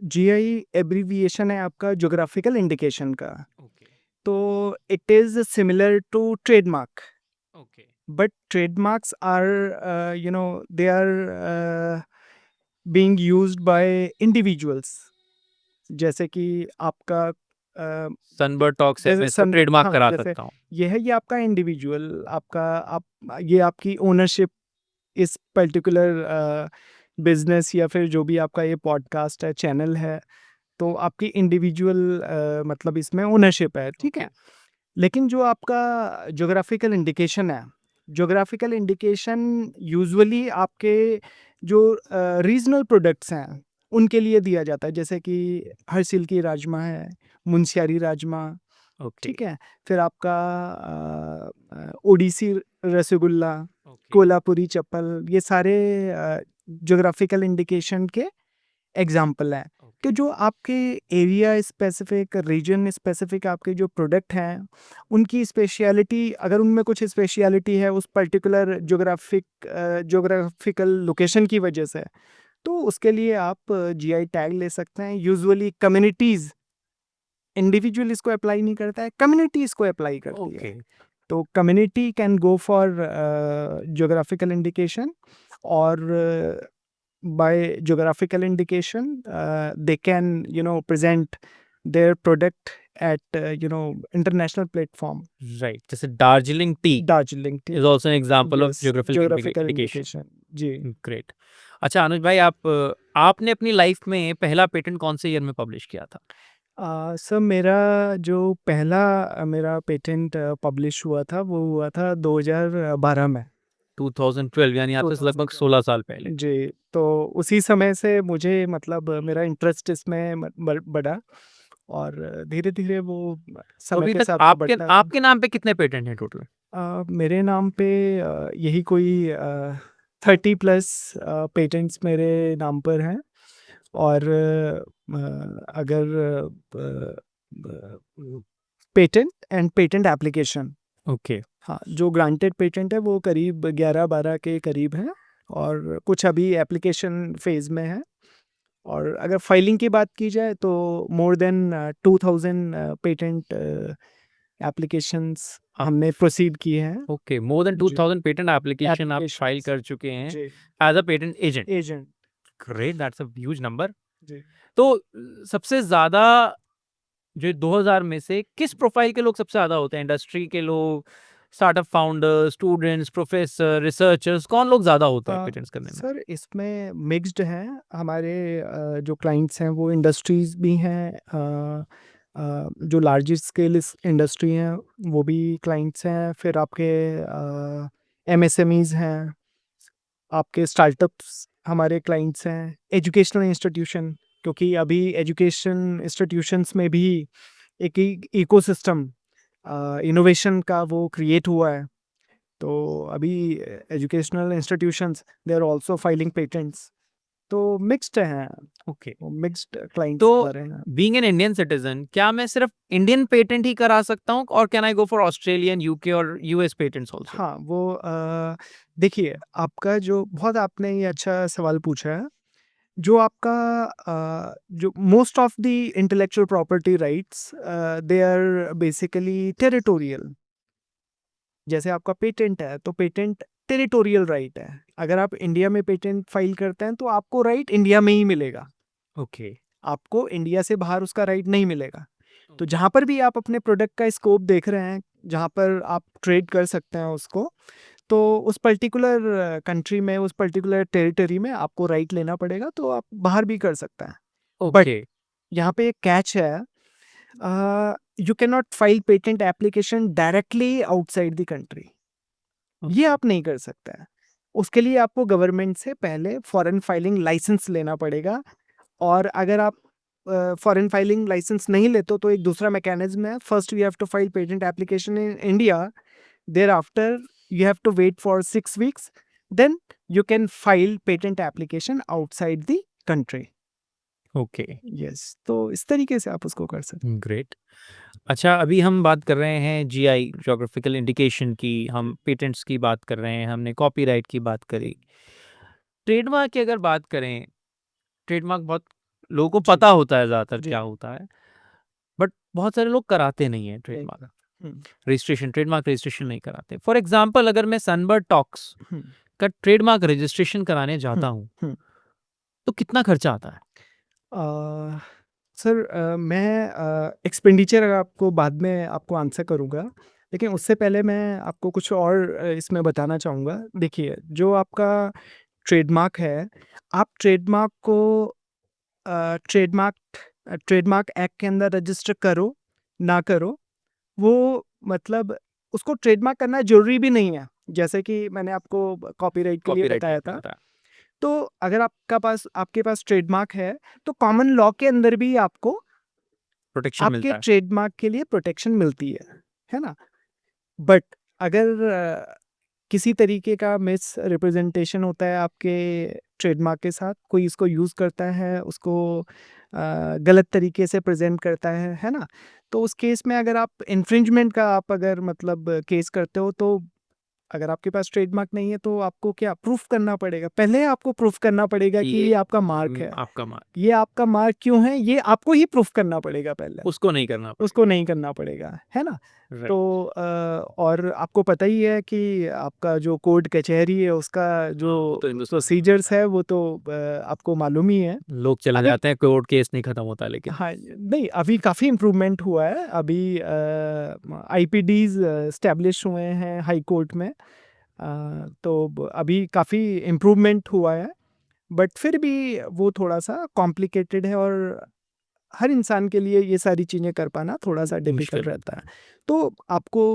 [SPEAKER 2] जीआई एब्रीविएशन है आपका ज्योग्राफिकल इंडिकेशन का।
[SPEAKER 1] ओके,
[SPEAKER 2] तो it is similar to trademark,
[SPEAKER 1] okay,
[SPEAKER 2] but trademarks are they are being used by individuals. जैसे कि आपका
[SPEAKER 1] सनबर्ड टॉक्स है,
[SPEAKER 2] जैसे
[SPEAKER 1] मैं इसको
[SPEAKER 2] सन
[SPEAKER 1] ट्रेडमार्क
[SPEAKER 2] हाँ,
[SPEAKER 1] करा
[SPEAKER 2] जैसे
[SPEAKER 1] सकता हूँ।
[SPEAKER 2] ये आपका इंडिविजुअल आपका आप ये आपकी ओनरशिप इस पर्टिकुलर बिजनेस या फिर जो भी आपका ये पॉडकास्ट है, चैनल है, तो आपकी इंडिविजुअल मतलब इसमें ओनरशिप है, ठीक है। लेकिन जो आपका ज्योग्राफिकल इंडिकेशन है, ज्योग्राफिकल इंडिकेशन यूजुअली आपके जो रीजनल प्रोडक्ट्स हैं उनके लिए दिया जाता है, जैसे कि हरसिल की राजमा है, मुंशियारी राजमा,
[SPEAKER 1] ओके,
[SPEAKER 2] ठीक है। फिर आपका ओडिसी रसगुल्ला,
[SPEAKER 1] ओके,
[SPEAKER 2] कोल्हापुरी चप्पल, ये सारे ज्योग्राफिकल इंडिकेशन के एग्जाम्पल हैं। कि जो आपके एरिया स्पेसिफिक, रीजन स्पेसिफिक आपके जो प्रोडक्ट हैं, उनकी स्पेशलिटी, अगर उनमें कुछ स्पेशलिटी है उस पर्टिकुलर ज्योग्राफिकल लोकेशन की वजह से, तो उसके लिए आप जीआई टैग ले सकते हैं। यूजुअली कम्युनिटीज़, इंडिविजुअल इसको अप्लाई नहीं करता है, कम्युनिटी इसको अप्लाई करती है।
[SPEAKER 1] ओके,
[SPEAKER 2] तो community can go for geographical indication, और by geographical indication they can present their product at international platform।
[SPEAKER 1] Right. जैसे Darjeeling tea
[SPEAKER 2] Darjeeling tea,
[SPEAKER 1] is also an example of
[SPEAKER 2] yes,
[SPEAKER 1] geographical
[SPEAKER 2] geographical
[SPEAKER 1] indication.
[SPEAKER 2] Indication. जी।
[SPEAKER 1] Great. अच्छा अनुज भाई, आपने अपनी life में पहला patent कौन से ईयर में पब्लिश किया था?
[SPEAKER 2] सर मेरा जो पहला मेरा पेटेंट पब्लिश हुआ था वो हुआ था 2012 में।
[SPEAKER 1] 2012, यानी आज से लगभग
[SPEAKER 2] 2012
[SPEAKER 1] 16 साल पहले।
[SPEAKER 2] जी। तो उसी समय से मुझे मतलब मेरा इंटरेस्ट इसमें बढ़ा, और धीरे धीरे वो
[SPEAKER 1] तो
[SPEAKER 2] समय
[SPEAKER 1] अभी
[SPEAKER 2] के
[SPEAKER 1] तक
[SPEAKER 2] साथ
[SPEAKER 1] आपके
[SPEAKER 2] बढ़ता।
[SPEAKER 1] आपके नाम पे कितने पेटेंट हैं टोटल?
[SPEAKER 2] मेरे नाम पे यही कोई 30+ पेटेंट्स मेरे नाम पर हैं। और अगर patent and patent application,
[SPEAKER 1] okay,
[SPEAKER 2] हाँ, जो ग्रांटेड पेटेंट है वो करीब 11-12 के करीब हैं, और कुछ अभी एप्लीकेशन फेज में है। और अगर फाइलिंग की बात की जाए तो मोर देन 2000 पेटेंट एप्लीकेशंस हमने प्रोसीड किए हैं।
[SPEAKER 1] ओके, मोर देन
[SPEAKER 2] जी
[SPEAKER 1] 2000 पेटेंट एप्लीकेशन आप फाइल
[SPEAKER 2] एप्लीकेशंस
[SPEAKER 1] कर चुके हैं
[SPEAKER 2] जी
[SPEAKER 1] as a patent agent.
[SPEAKER 2] Agent
[SPEAKER 1] great, that's a huge number.
[SPEAKER 2] जी
[SPEAKER 1] तो सबसे ज़्यादा जो 2000 में से किस प्रोफाइल के लोग सबसे ज़्यादा होते हैं? इंडस्ट्री के लोग, startup founders, students, professor, researchers, कौन लोग ज़्यादा होते हैं पेटेंट्स करने में?
[SPEAKER 2] सर इसमें मिक्स्ड हैं हमारे जो क्लाइंट्स हैं वो इंडस्ट्रीज भी हैं जो लार्जेस्ट स्केल इंडस्ट्री हैं वो भी क्लाइंट्स हैं, फिर आपके एमएसएमईज हैं, आपके स्टार्टअप्स हमारे क्लाइंट्स हैं, एजुकेशनल इंस्टीट्यूशन, क्योंकि अभी एजुकेशन इंस्टीट्यूशंस में भी एक इकोसिस्टम इनोवेशन का वो क्रिएट हुआ है। तो अभी educational institutions they are also filing patents, तो मिक्स्ड हैं,
[SPEAKER 1] ओके,
[SPEAKER 2] मिक्स्ड क्लाइंट्स
[SPEAKER 1] तो
[SPEAKER 2] हमारे हैं।
[SPEAKER 1] बीइंग एन इंडियन सिटीजन, क्या मैं सिर्फ इंडियन पेटेंट ही करा सकता हूँ और can I go for Australian, UK और यूएस पेटेंट्स आल्सो?
[SPEAKER 2] हाँ, वो देखिए आपका जो बहुत आपने ये अच्छा सवाल पूछा है। जो आपका जो most of the intellectual property rights they are basically territorial. जैसे आपका पेटेंट है तो पेटेंट टेरिटोरियल राइट है। अगर आप इंडिया में पेटेंट फाइल करते हैं तो आपको राइट इंडिया में ही मिलेगा,
[SPEAKER 1] ओके,
[SPEAKER 2] आपको इंडिया से बाहर उसका राइट नहीं मिलेगा। तो जहाँ पर भी आप अपने प्रोडक्ट का स्कोप देख रहे हैं, जहाँ पर आप ट्रेड कर सकते हैं उसको, तो उस पर्टिकुलर कंट्री में, उस पर्टिकुलर टेरिटरी में आपको राइट लेना पड़ेगा, तो आप बाहर भी कर सकते हैं। बट
[SPEAKER 1] ओके,
[SPEAKER 2] यहाँ पे एक कैच है, you can not file patent application directly outside the country. ये आप नहीं कर सकते हैं। उसके लिए आपको गवर्नमेंट से पहले फॉरेन फाइलिंग लाइसेंस लेना पड़ेगा, और अगर आप फॉरेन फाइलिंग लाइसेंस नहीं लेते हो तो एक दूसरा मैकेनिज्म है, first you have to file patent application in India, thereafter you have to wait for 6 weeks, then you can file patent application outside the country.
[SPEAKER 1] Okay,
[SPEAKER 2] Yes, तो इस तरीके से आप उसको कर सकते
[SPEAKER 1] ग्रेट। अच्छा, अभी हम बात कर रहे हैं जीआई, ज्योग्राफिकल इंडिकेशन की, हम पेटेंट्स की बात कर रहे हैं, हमने कॉपीराइट की बात करी। ट्रेडमार्क की अगर बात करें, ट्रेडमार्क बहुत लोगों को
[SPEAKER 2] जी
[SPEAKER 1] पता होता है ज़्यादातर
[SPEAKER 2] जी
[SPEAKER 1] क्या होता है, बट बहुत सारे लोग कराते नहीं हैं
[SPEAKER 2] नहीं
[SPEAKER 1] ट्रेडमार्क
[SPEAKER 2] करा। हम्म,
[SPEAKER 1] रजिस्ट्रेशन, ट्रेडमार्क रजिस्ट्रेशन नहीं कराते। फॉर एग्जांपल, अगर मैं सनबर्ड टॉक्स
[SPEAKER 2] हम्म,
[SPEAKER 1] का ट्रेडमार्क रजिस्ट्रेशन कराने जाता
[SPEAKER 2] हम्म,
[SPEAKER 1] हूँ,
[SPEAKER 2] हम्म।
[SPEAKER 1] तो कितना खर्चा आता है?
[SPEAKER 2] अ, सर मैं एक्सपेंडिचर आपको बाद में आपको आंसर करूँगा, लेकिन उससे पहले मैं आपको कुछ और इसमें बताना चाहूँगा। देखिए जो आपका ट्रेडमार्क है, आप ट्रेडमार्क को ट्रेडमार्क ट्रेडमार्क एक्ट के अंदर रजिस्टर करो, ना करो, वो मतलब उसको ट्रेडमार्क करना ज़रूरी भी नहीं है। जैसे कि मैंने आपको कॉपीराइट के लिए
[SPEAKER 1] कॉपीराइट
[SPEAKER 2] बताया
[SPEAKER 1] के लिए
[SPEAKER 2] था।
[SPEAKER 1] बताया।
[SPEAKER 2] तो अगर आपके पास ट्रेडमार्क है, तो कॉमन लॉ के अंदर भी आपको
[SPEAKER 1] प्रोटेक्शन
[SPEAKER 2] आपके
[SPEAKER 1] मिलता है।
[SPEAKER 2] ट्रेडमार्क के लिए प्रोटेक्शन मिलती है ना? बट अगर किसी तरीके का मिस रिप्रेजेंटेशन होता है आपके ट्रेडमार्क के साथ, कोई इसको यूज़ करता है, उसको गलत तरीके से प्रेजेंट करता है ना? तो उस केस में अगर आप इन्फ्रिंजमेंट का आप अगर मतलब केस करते हो, तो अगर आपके पास ट्रेडमार्क नहीं है तो आपको क्या प्रूफ करना पड़ेगा? पहले आपको प्रूफ करना पड़ेगा कि ये आपका मार्क है।
[SPEAKER 1] आपका मार्क,
[SPEAKER 2] ये आपका मार्क क्यों है, ये आपको ही प्रूफ करना पड़ेगा पहले।
[SPEAKER 1] उसको नहीं करना
[SPEAKER 2] उसको नहीं करना पड़ेगा, है ना?
[SPEAKER 1] पड़ेगा।
[SPEAKER 2] तो और आपको पता ही है कि आपका जो कोर्ट कचहरी है उसका जो
[SPEAKER 1] तो हिंदुस्तान
[SPEAKER 2] प्रोसीजर्स है वो तो आपको मालूम ही है।
[SPEAKER 1] लोग चले
[SPEAKER 2] अगर
[SPEAKER 1] जाते हैं, कोर्ट केस नहीं खत्म होता लेकिन।
[SPEAKER 2] हाँ, नहीं अभी काफ़ी इम्प्रूवमेंट हुआ है। अभी आईपीडीज़ एस्टैब्लिश हुए हैं हाई कोर्ट में। तो अभी काफ़ी इम्प्रूवमेंट हुआ है, बट फिर भी वो थोड़ा-सा कॉम्प्लिकेटेड है, और हर इंसान के लिए ये सारी चीज़ें कर पाना थोड़ा-सा
[SPEAKER 1] मुश्किल।
[SPEAKER 2] डिफ़िकल्ट रहता है। तो आपको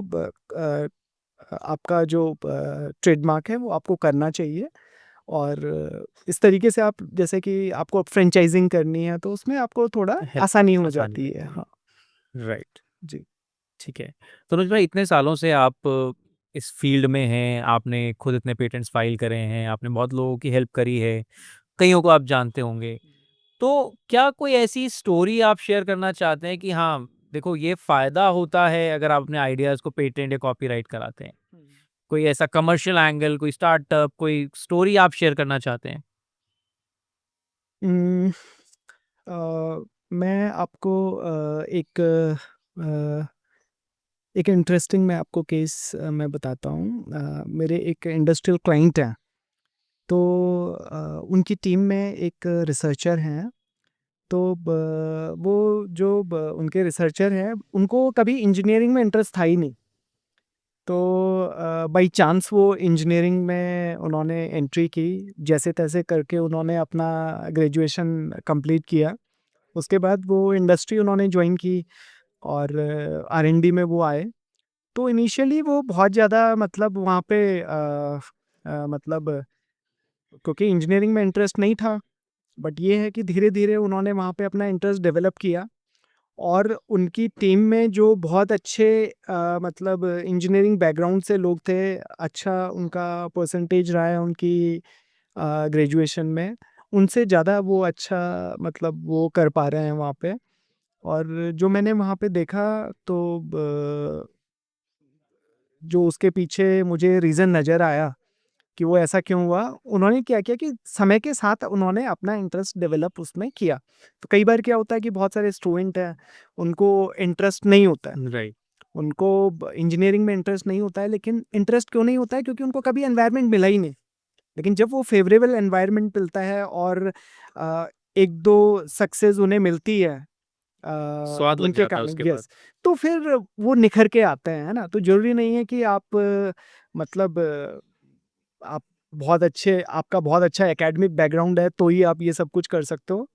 [SPEAKER 2] आपका जो ट्रेडमार्क है वो आपको करना चाहिए, और इस तरीके से आप जैसे कि आपको फ्रेंचाइज़िंग करनी है तो उसमें आपको थोड़ा
[SPEAKER 1] हेल्प
[SPEAKER 2] आसानी हो
[SPEAKER 1] आसानी
[SPEAKER 2] जाती है।
[SPEAKER 1] रहती
[SPEAKER 2] हाँ,
[SPEAKER 1] है। राइट,
[SPEAKER 2] जी।
[SPEAKER 1] ठीक है। तो अनुज भाई, इतने सालों से आप इस फील्ड में हैं, आपने खुद इतने पेटेंट्स फाइल करे हैं, आपने बहुत लोगों की हेल्प करी है, कईयों को आप जानते होंगे। तो क्या कोई ऐसी स्टोरी आप शेयर करना चाहते हैं कि हाँ, देखो ये फ़ायदा होता है अगर आप अपने आइडियाज़ को पेटेंट या कॉपीराइट कराते हैं? कोई ऐसा कमर्शियल एंगल, कोई स्टार्टअप, कोई स्टोरी आप शेयर करना चाहते हैं?
[SPEAKER 2] उम मैं आपको एक इंटरेस्टिंग मैं आपको केस मैं बताता हूँ। मेरे एक इंडस्ट्रियल क्लाइंट हैं, तो उनकी टीम में एक रिसर्चर हैं। तो वो जो उनके रिसर्चर हैं, उनको कभी इंजीनियरिंग में इंटरेस्ट था ही नहीं। तो बाई चांस वो इंजीनियरिंग में उन्होंने एंट्री की, जैसे तैसे करके उन्होंने अपना ग्रेजुएशन कंप्लीट किया। उसके बाद वो इंडस्ट्री उन्होंने ज्वाइन की और आर&डी में वो आए। तो इनिशियली वो बहुत ज़्यादा मतलब वहाँ पे मतलब क्योंकि इंजीनियरिंग में इंटरेस्ट नहीं था, बट ये है कि धीरे धीरे उन्होंने वहाँ पे अपना इंटरेस्ट डेवलप किया। और उनकी टीम में जो बहुत अच्छे मतलब इंजीनियरिंग बैकग्राउंड से लोग थे, अच्छा उनका परसेंटेज रहा है उनकी ग्रेजुएशन में, उनसे ज़्यादा वो अच्छा मतलब वो कर पा रहे हैं वहाँ पे। और जो मैंने वहाँ पे देखा, तो जो उसके पीछे मुझे रीज़न नज़र आया कि वो ऐसा क्यों हुआ, उन्होंने क्या किया कि समय के साथ उन्होंने अपना इंटरेस्ट डेवलप उसमें किया। तो कई बार क्या होता है कि बहुत सारे स्टूडेंट हैं, उनको इंटरेस्ट नहीं होता है,
[SPEAKER 1] राइट।
[SPEAKER 2] उनको इंजीनियरिंग में इंटरेस्ट नहीं होता है। लेकिन इंटरेस्ट क्यों नहीं होता है? क्योंकि उनको कभी एनवायरनमेंट मिला ही नहीं। लेकिन जब वो फेवरेबल एनवायरनमेंट मिलता है और एक दो सक्सेस उन्हें मिलती है
[SPEAKER 1] स्वाद लग
[SPEAKER 2] उनके
[SPEAKER 1] जाता है
[SPEAKER 2] कारण,
[SPEAKER 1] उसके बाद।
[SPEAKER 2] यस, तो फिर वो निखर के आते हैं, है ना? तो जरूरी नहीं है कि आप मतलब आप बहुत अच्छे, आपका बहुत अच्छा एकेडमिक बैकग्राउंड है तो ही आप ये सब कुछ कर सकते हो।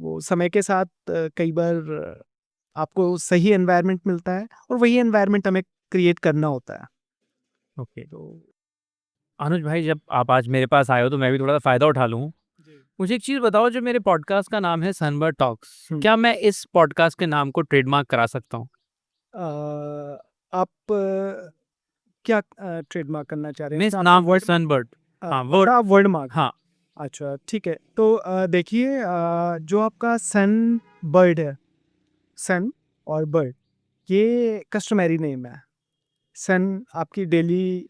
[SPEAKER 2] वो समय के साथ कई बार आपको सही एनवायरनमेंट मिलता है और वही एनवायरनमेंट हमें क्रिएट करना होता है।
[SPEAKER 1] ओके।
[SPEAKER 2] तो
[SPEAKER 1] अनुज भाई, जब आप आज मेरे पास आए हो तो मैं भी थोड़ा सा फ़ायदा उठा लूँ।
[SPEAKER 2] जी।
[SPEAKER 1] मुझे एक चीज़ बताओ, जो मेरे पॉडकास्ट का नाम है सनबर्ड टॉक्स,
[SPEAKER 2] हम्म।
[SPEAKER 1] क्या मैं इस पॉडकास्ट के नाम को ट्रेडमार्क करा सकता हूँ?
[SPEAKER 2] आप क्या ट्रेडमार्क करना चाह रहे हैं?
[SPEAKER 1] मैं इस
[SPEAKER 2] इसमें आपको
[SPEAKER 1] नाम
[SPEAKER 2] वर्ड,
[SPEAKER 1] सनबर्ड, हाँ, वर्ड,
[SPEAKER 2] अच्छा, आप वर्ड मार्क,
[SPEAKER 1] हाँ।
[SPEAKER 2] अच्छा ठीक है। तो देखिए, जो आपका सन बर्ड है, सन और बर्ड, ये कस्टमरी नेम है। सन आपकी डेली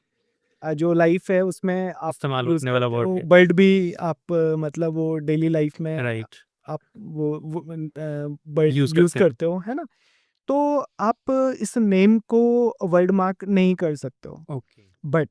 [SPEAKER 2] जो लाइफ है उसमें आप
[SPEAKER 1] इस्तेमाल
[SPEAKER 2] यूज़
[SPEAKER 1] होने वाला
[SPEAKER 2] करते
[SPEAKER 1] वर्ड
[SPEAKER 2] हो,
[SPEAKER 1] है।
[SPEAKER 2] बर्ड भी आप मतलब वो डेली लाइफ में
[SPEAKER 1] राइट।
[SPEAKER 2] आप वो बर्ड
[SPEAKER 1] यूज़
[SPEAKER 2] यूज़
[SPEAKER 1] करते हैं।
[SPEAKER 2] करते हो, है ना? तो आप इस नेम को वर्ड मार्क नहीं कर सकते हो।
[SPEAKER 1] ओके।
[SPEAKER 2] बट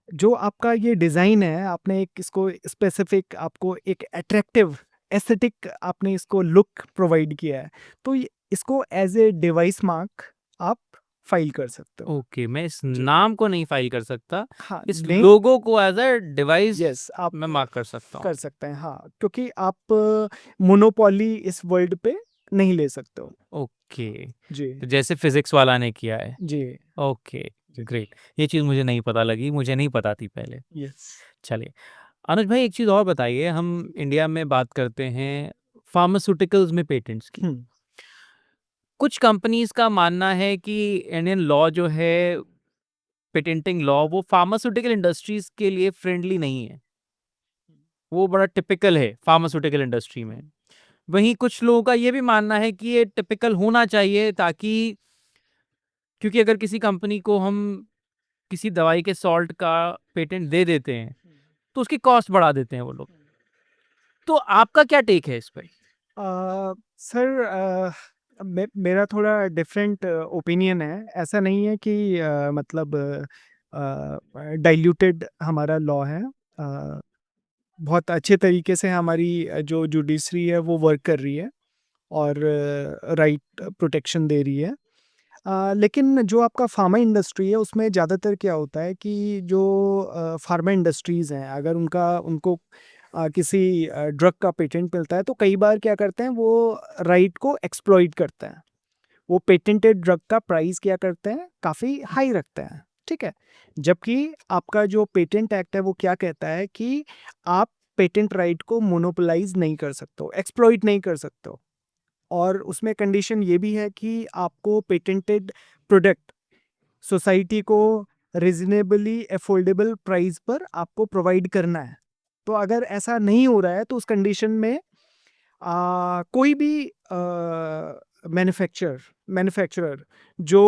[SPEAKER 2] जो आपका ये डिज़ाइन है, आपने एक इसको स्पेसिफिक, आपको एक अट्रैक्टिव एस्थेटिक आपने इसको लुक प्रोवाइड किया है, तो इसको एज ए डिवाइस मार्क आप फाइल कर सकते हो।
[SPEAKER 1] ओके, मैं इस
[SPEAKER 2] जी,
[SPEAKER 1] नाम को नहीं फाइल कर सकता,
[SPEAKER 2] हाँ,
[SPEAKER 1] इस
[SPEAKER 2] नहीं,
[SPEAKER 1] लोगो को एज अ डिवाइस
[SPEAKER 2] यस, आप
[SPEAKER 1] मैं मार्क कर सकता हूँ।
[SPEAKER 2] कर सकते हैं, हाँ, क्योंकि आप मोनोपोली इस वर्ल्ड पे नहीं ले सकते हो।
[SPEAKER 1] ओके,
[SPEAKER 2] जी,
[SPEAKER 1] तो जैसे फिजिक्स वाला ने किया है।
[SPEAKER 2] जी,
[SPEAKER 1] ओके,
[SPEAKER 2] जी,
[SPEAKER 1] ग्रेट। ये चीज़ मुझे नहीं पता लगी, मुझे नहीं पता थी पहले।
[SPEAKER 2] यस।
[SPEAKER 1] चलिए, अनुज भाई एक चीज़ और बताइए, हम इंडिया में बात करते हैं फार्मास्यूटिकल्स में पेटेंट्स की।
[SPEAKER 2] हुँ,
[SPEAKER 1] कुछ कंपनीज़ का मानना है कि इंडियन लॉ जो है, पेटेंटिंग लॉ, वो फार्मास्यूटिकल इंडस्ट्रीज़ के लिए फ्रेंडली नहीं है। वो बड़ा टिपिकल है फार्मास्यूटिकल इंडस्ट्री में। वहीं कुछ लोगों का ये भी मानना है कि ये टिपिकल होना चाहिए, ताकि क्योंकि अगर किसी कंपनी को हम किसी दवाई के सॉल्ट का पेटेंट दे देते हैं, तो उसकी कॉस्ट बढ़ा देते हैं वो लोग। तो आपका क्या टेक है इस पे?
[SPEAKER 2] सर, मेरा थोड़ा डिफरेंट ओपिनियन है। ऐसा नहीं है कि मतलब डाइल्यूटेड हमारा लॉ है। बहुत अच्छे तरीके से हमारी जो जुडिशरी है वो वर्क कर रही है और राइट प्रोटेक्शन दे रही है। लेकिन जो आपका फार्मा इंडस्ट्री है उसमें ज़्यादातर क्या होता है कि जो फार्मा इंडस्ट्रीज़ हैं, अगर उनको किसी ड्रग का पेटेंट मिलता है, तो कई बार क्या करते हैं, वो राइट को एक्सप्लॉइट करते हैं। वो पेटेंटेड ड्रग का प्राइस क्या करते हैं, काफ़ी हाई रखते हैं, ठीक है? जबकि आपका जो पेटेंट एक्ट है वो क्या कहता है कि आप पेटेंट राइट को मोनोपोलाइज़ नहीं कर सकते हो, एक्सप्लॉइट नहीं कर सकते हो। और उसमें कंडीशन ये भी है कि आपको पेटेंटेड प्रोडक्ट सोसाइटी को रीज़नेबली अफोर्डेबल प्राइस पर आपको प्रोवाइड करना है। तो अगर ऐसा नहीं हो रहा है, तो उस कंडीशन में कोई भी मैन्युफैक्चरर जो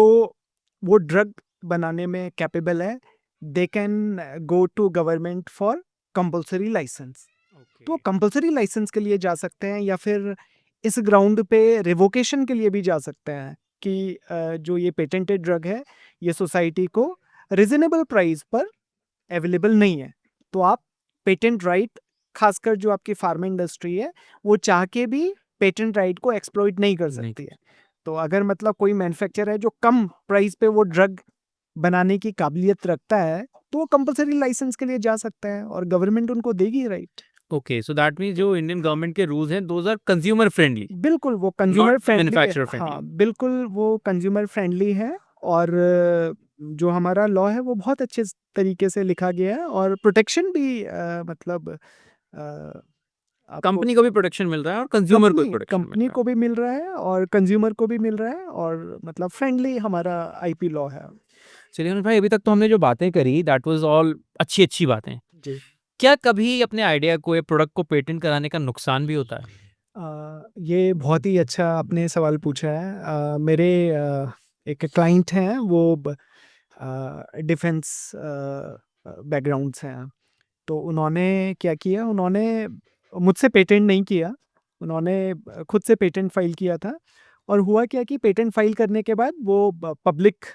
[SPEAKER 2] वो ड्रग बनाने में कैपेबल है, they can go to government for compulsory license. तो वो कंपलसरी लाइसेंस के लिए जा सकते हैं, या फिर इस ग्राउंड पे रिवोकेशन के लिए भी जा सकते हैं कि जो ये पेटेंटेड ड्रग है ये सोसाइटी को रिजनेबल प्राइस पर अवेलेबल नहीं है। तो आप पेटेंट राइट, खासकर जो आपकी फार्मा इंडस्ट्री है, वो चाह के भी पेटेंट राइट को एक्सप्लॉइट नहीं कर
[SPEAKER 1] नहीं।
[SPEAKER 2] सकती है। तो अगर मतलब कोई मैन्युफैक्चरर है जो कम प्राइस पे वो ड्रग बनाने की काबिलियत रखता है, तो वो कंपलसरी लाइसेंस के लिए जा सकता है और गवर्नमेंट उनको देगी right.
[SPEAKER 1] Okay, so that means जो इंडियन गवर्नमेंट के रूल्स हैं दोज आर कंज्यूमर फ्रेंडली,
[SPEAKER 2] बिल्कुल वो कंज्यूमर
[SPEAKER 1] नॉट
[SPEAKER 2] फ्रेंडली,
[SPEAKER 1] मैन्युफैक्चरर
[SPEAKER 2] हाँ
[SPEAKER 1] फ्रेंडली।
[SPEAKER 2] बिल्कुल वो कंज्यूमर फ्रेंडली है। और जो हमारा लॉ है वो बहुत अच्छे तरीके से लिखा गया है, और प्रोटेक्शन भी मतलब आपको
[SPEAKER 1] कंपनी को भी प्रोटेक्शन मिल रहा है और कंज्यूमर को भी
[SPEAKER 2] कंपनी
[SPEAKER 1] प्रोटेक्शन मिल
[SPEAKER 2] कंपनी
[SPEAKER 1] रहा
[SPEAKER 2] को भी मिल रहा है और कंज्यूमर को भी मिल रहा है, और मतलब फ्रेंडली हमारा आईपी लॉ है।
[SPEAKER 1] है। चलिए अनुज भाई, अभी तक तो हमने जो बातें करी दैट वाज ऑल अच्छी अच्छी बातें।
[SPEAKER 2] जी।
[SPEAKER 1] क्या कभी अपने आइडिया को या प्रोडक्ट को पेटेंट कराने का नुकसान भी होता है?
[SPEAKER 2] ये बहुत ही अच्छा आपने सवाल पूछा है। मेरे एक क्लाइंट हैं, वो डिफेंस बैकग्राउंड से हैं। तो उन्होंने क्या किया, उन्होंने मुझसे पेटेंट नहीं किया, उन्होंने खुद से पेटेंट फाइल किया था। और हुआ क्या कि पेटेंट फाइल करने के बाद वो पब्लिक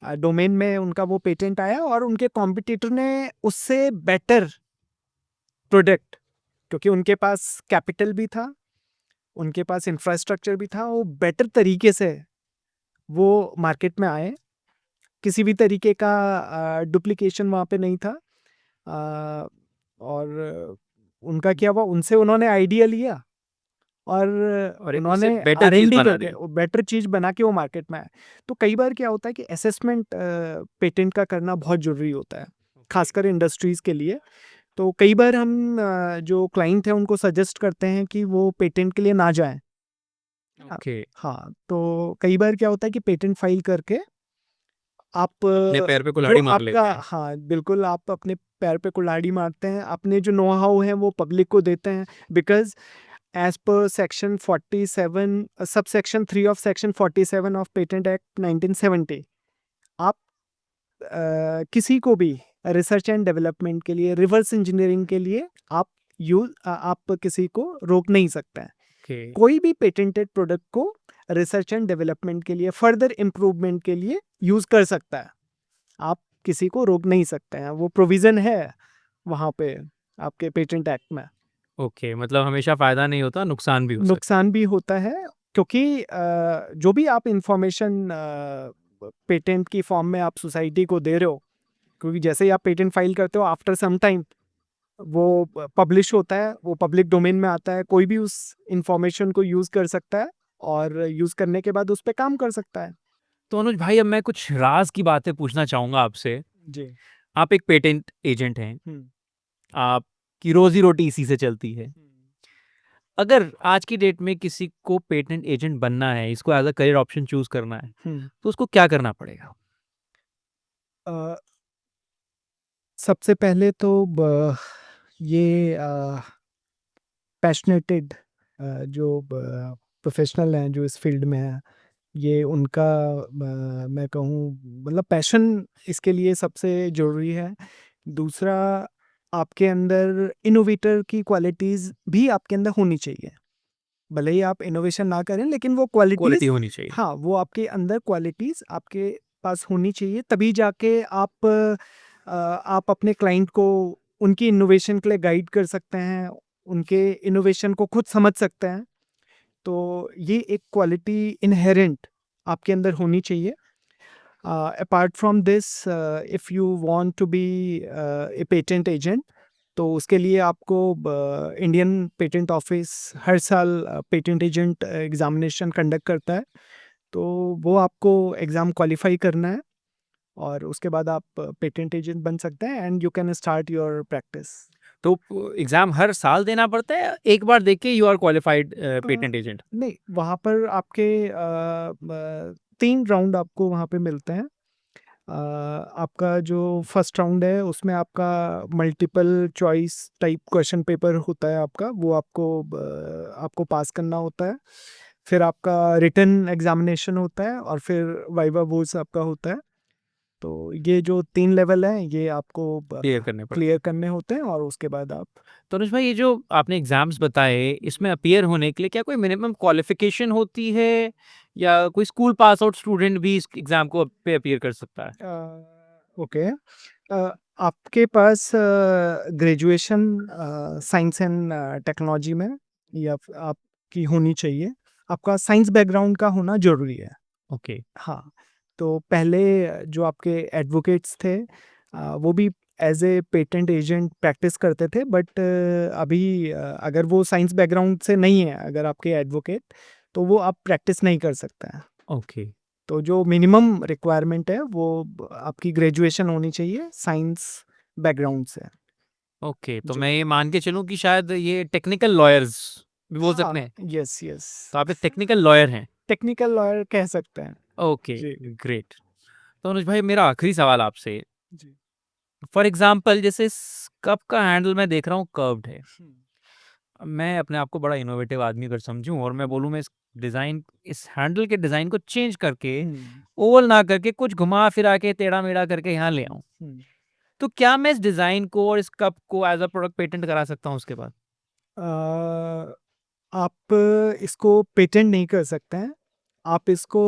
[SPEAKER 2] डोमेन में उनका वो पेटेंट आया, और उनके कॉम्पिटिटर ने उससे बेटर प्रोडक्ट, क्योंकि उनके पास कैपिटल भी था, उनके पास इंफ्रास्ट्रक्चर भी था, वो बेटर तरीके से वो मार्केट में आए। किसी भी तरीके का डुप्लीकेशन वहाँ पे नहीं था। और उनका क्या हुआ, उनसे उन्होंने आइडिया लिया और
[SPEAKER 1] और एक उससे
[SPEAKER 2] उन्होंने
[SPEAKER 1] बेटर चीज
[SPEAKER 2] R&D
[SPEAKER 1] बना
[SPEAKER 2] करके
[SPEAKER 1] दी।
[SPEAKER 2] बेटर चीज़ बना के वो मार्केट में आए। तो कई बार क्या होता है कि असेसमेंट पेटेंट का करना बहुत ज़रूरी होता है, खासकर इंडस्ट्रीज़ के लिए। तो कई बार हम जो क्लाइंट हैं उनको सजेस्ट करते हैं कि वो पेटेंट के लिए ना जाएं।
[SPEAKER 1] ओके,
[SPEAKER 2] हाँ, तो कई बार क्या होता है कि पेटेंट फाइल करके आप
[SPEAKER 1] अपने पैर पे
[SPEAKER 2] जो
[SPEAKER 1] कुल्हाड़ी मार
[SPEAKER 2] आपका,
[SPEAKER 1] लेते हैं।
[SPEAKER 2] हाँ बिल्कुल, आप अपने पैर पे कुल्हाड़ी मारते हैं, अपने जो नो हाउ है वो पब्लिक को देते हैं। Because as per section 47 sub section 3 of section 47 of patent act 1970, आप किसी को भी रिसर्च एंड डेवलपमेंट के लिए, रिवर्स इंजीनियरिंग के लिए आप किसी को रोक नहीं सकते हैं।
[SPEAKER 1] ओके,
[SPEAKER 2] कोई भी पेटेंटेड प्रोडक्ट को रिसर्च एंड डेवलपमेंट के लिए, फर्दर इम्प्रूवमेंट के लिए यूज कर सकता है। आप किसी को रोक नहीं सकते हैं, वो प्रोविजन है वहाँ पे आपके पेटेंट एक्ट में।
[SPEAKER 1] ओके, मतलब हमेशा फायदा नहीं होता, नुकसान भी हो सकता
[SPEAKER 2] नुकसान भी होता है, क्योंकि जो भी आप इंफॉर्मेशन पेटेंट की फॉर्म में आप सोसाइटी को दे रहे हो, क्योंकि जैसे ही आप पेटेंट फाइल करते हो, आफ्टर सम टाइम वो पब्लिश होता है, वो पब्लिक डोमेन में आता है, कोई भी उस इंफॉर्मेशन को यूज़ कर सकता है और यूज़ करने के बाद उस पर काम कर सकता है।
[SPEAKER 1] है। तो अनुज भाई, अब मैं कुछ राज की बातें पूछना चाहूंगा आपसे।
[SPEAKER 2] जी।
[SPEAKER 1] आप एक पेटेंट एजेंट हैं,
[SPEAKER 2] हम्म।
[SPEAKER 1] आपकी रोजी रोटी इसी से चलती है। अगर आज की डेट में किसी को पेटेंट एजेंट बनना है, इसको as a career option choose करना है,
[SPEAKER 2] हम्म।
[SPEAKER 1] तो उसको क्या करना पड़ेगा?
[SPEAKER 2] अ, सबसे पहले तो ये पैशनेटेड जो प्रोफेशनल हैं जो इस फील्ड में हैं, ये उनका मैं कहूँ मतलब पैशन इसके लिए सबसे ज़रूरी है। दूसरा, आपके अंदर इनोवेटर की क्वालिटीज़ भी आपके अंदर होनी चाहिए। भले ही आप इनोवेशन ना करें, लेकिन वो
[SPEAKER 1] क्वालिटी
[SPEAKER 2] क्वालिटीज़,
[SPEAKER 1] होनी चाहिए।
[SPEAKER 2] हाँ, वो आपके अंदर क्वालिटीज़ आपके पास होनी चाहिए, तभी जाके आप अपने क्लाइंट को उनकी इनोवेशन के लिए गाइड कर सकते हैं, उनके इनोवेशन को खुद समझ सकते हैं। तो ये एक क्वालिटी इनहेरेंट आपके अंदर होनी चाहिए। Apart from this, if you want to be a patent agent, तो उसके लिए आपको इंडियन पेटेंट ऑफिस हर साल पेटेंट एजेंट एग्जामिनेशन कंडक्ट करता है। तो वो आपको एग्ज़ाम क्वालिफाई करना है, और उसके बाद आप पेटेंट एजेंट बन सकते हैं, and you can start your practice.
[SPEAKER 1] तो एग्जाम हर साल देना पड़ता है, एक बार देख के you are qualified patent agent?
[SPEAKER 2] नहीं, वहाँ पर आपके 3 राउंड आपको वहाँ पे मिलते हैं। आपका जो फर्स्ट राउंड है उसमें आपका multiple choice type question paper होता है आपका, वो आपको पास करना होता है। फिर आपका रिटन एग्जामिनेशन होता है, और फिर वाइवा वोस आपका होता है। तो ये जो 3 लेवल हैं ये आपको
[SPEAKER 1] क्लियर करने पड़ते
[SPEAKER 2] क्लियर करने होते हैं और उसके बाद आप
[SPEAKER 1] तो अनुज भाई, ये जो आपने एग्जाम्स बताए, इसमें अपीयर होने के लिए क्या कोई मिनिमम क्वालिफिकेशन होती है, या कोई स्कूल पास आउट स्टूडेंट भी इस एग्जाम को पे अपीयर कर सकता है?
[SPEAKER 2] ओके आपके पास ग्रेजुएशन साइंस एंड टेक्नोलॉजी में या आपकी होनी चाहिए। आपका साइंस बैकग्राउंड का होना ज़रूरी है।
[SPEAKER 1] ओके।
[SPEAKER 2] हाँ, तो पहले जो आपके एडवोकेट्स थे वो भी as a patent agent practice करते थे, बट अभी अगर वो साइंस बैकग्राउंड से नहीं है, अगर आपके एडवोकेट, तो वो आप प्रैक्टिस नहीं कर सकते हैं।
[SPEAKER 1] ओके।
[SPEAKER 2] तो जो मिनिमम रिक्वायरमेंट है वो आपकी ग्रेजुएशन होनी चाहिए साइंस बैकग्राउंड से।
[SPEAKER 1] ओके, तो
[SPEAKER 2] जी।
[SPEAKER 1] मैं ये मान के चलूं कि शायद ये टेक्निकल लॉयर्स भी बोल
[SPEAKER 2] हाँ,
[SPEAKER 1] सकते हैं,
[SPEAKER 2] यस यस,
[SPEAKER 1] तो आप एक टेक्निकल लॉयर हैं।
[SPEAKER 2] टेक्निकल लॉयर कह सकते हैं।
[SPEAKER 1] ओके,
[SPEAKER 2] जी
[SPEAKER 1] ग्रेट। तो अनुज भाई, मेरा आखिरी सवाल आपसे,
[SPEAKER 2] जी।
[SPEAKER 1] फॉर एग्जांपल जैसे इस कप का हैंडल मैं देख रहा हूँ कर्व्ड है। अब मैं अपने आप को बड़ा इनोवेटिव आदमी अगर समझूं और मैं बोलूं मैं इस हैंडल के डिजाइन को चेंज करके, ओवल ना करके, कुछ घुमा फिरा के टेढ़ा मेढ़ा करके यहाँ ले आऊं, तो क्या मैं इस डिजाइन को और इस कप को एज अ प्रोडक्ट पेटेंट करा सकता हूँ उसके बाद?
[SPEAKER 2] आप इसको पेटेंट नहीं कर सकते हैं। आप इसको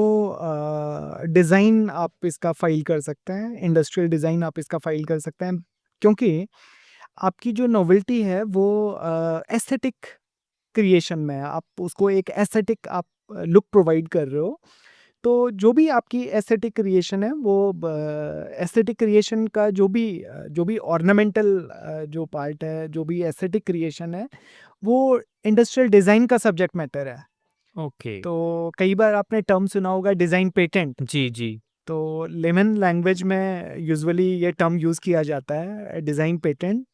[SPEAKER 2] डिज़ाइन आप इसका फ़ाइल कर सकते हैं, इंडस्ट्रियल डिज़ाइन आप इसका फ़ाइल कर सकते हैं, क्योंकि आपकी जो नोवेल्टी है वो एस्थेटिक क्रिएशन में है। आप उसको एक एस्थेटिक आप लुक प्रोवाइड कर रहे हो। तो जो भी आपकी एस्थेटिक क्रिएशन है वो एस्थेटिक क्रिएशन का जो भी ऑर्नामेंटल जो पार्ट है, जो भी एस्थेटिक क्रिएशन है, वो इंडस्ट्रियल डिज़ाइन का सब्जेक्ट मैटर है।
[SPEAKER 1] ओके।
[SPEAKER 2] तो कई बार आपने टर्म सुना होगा डिज़ाइन पेटेंट।
[SPEAKER 1] जी जी।
[SPEAKER 2] तो लेमन लैंग्वेज में यूजुअली ये टर्म यूज़ किया जाता है, design patent.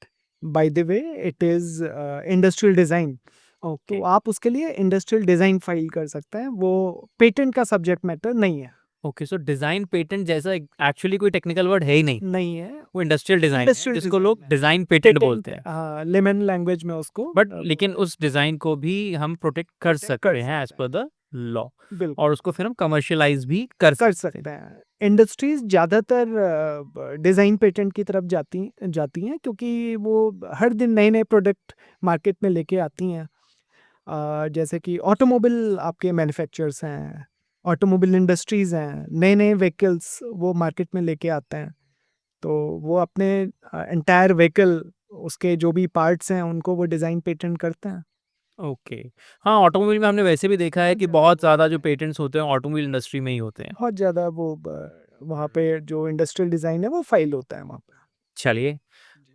[SPEAKER 2] By the way it is industrial design.
[SPEAKER 1] Okay.
[SPEAKER 2] तो आप उसके लिए इंडस्ट्रियल डिज़ाइन फाइल कर सकते हैं, वो पेटेंट का सब्जेक्ट मैटर नहीं है।
[SPEAKER 1] ओके, सो डिजाइन पेटेंट जैसा एक्चुअली कोई टेक्निकल वर्ड है ही नहीं,
[SPEAKER 2] नहीं है,
[SPEAKER 1] वो इंडस्ट्रियल डिजाइन है
[SPEAKER 2] इंडस्ट्रियल
[SPEAKER 1] जिसको
[SPEAKER 2] डिज़ाइन
[SPEAKER 1] लोग
[SPEAKER 2] है।
[SPEAKER 1] डिजाइन पेटेंट बोलते
[SPEAKER 2] पेटेंट
[SPEAKER 1] हैं।
[SPEAKER 2] लेमन लैंग्वेज में उसको
[SPEAKER 1] बट लेकिन उस डिजाइन को भी हम प्रोटेक्ट कर
[SPEAKER 2] प्रोटेक्ट कर
[SPEAKER 1] सकते हैं एज
[SPEAKER 2] सकते
[SPEAKER 1] पर
[SPEAKER 2] हैं।
[SPEAKER 1] द लॉ, और
[SPEAKER 2] बिल्कुल।
[SPEAKER 1] उसको फिर हम कमर्शियलाइज भी कर
[SPEAKER 2] कर
[SPEAKER 1] सकते हैं।
[SPEAKER 2] सकते हैं। इंडस्ट्रीज़ ज़्यादातर डिज़ाइन पेटेंट की तरफ जाती जाती हैं, क्योंकि वो हर दिन नए-नए प्रोडक्ट मार्केट में लेके आती हैं। जैसे कि ऑटोमोबाइल आपके मैन्युफैक्चरर्स हैं, ऑटोमोबाइल इंडस्ट्रीज़ हैं, नए-नए व्हीकल्स वो मार्केट में लेके आते हैं। तो वो अपने एंटायर व्हीकल, उसके जो भी पार्ट्स हैं, उनको वो डिज़ाइन पेटेंट करते हैं।
[SPEAKER 1] ओके। हाँ, ऑटोमोबाइल में हमने वैसे भी देखा है
[SPEAKER 2] बहुत
[SPEAKER 1] कि
[SPEAKER 2] ज़्यादा
[SPEAKER 1] बहुत
[SPEAKER 2] वो
[SPEAKER 1] ज़्यादा जो पेटेंट्स होते हैं ऑटोमोबाइल इंडस्ट्री में ही होते हैं।
[SPEAKER 2] बहुत ज़्यादा वो वहाँ पे जो इंडस्ट्रियल डिज़ाइन है वो फ़ाइल होता है वहाँ पे।
[SPEAKER 1] चलिए,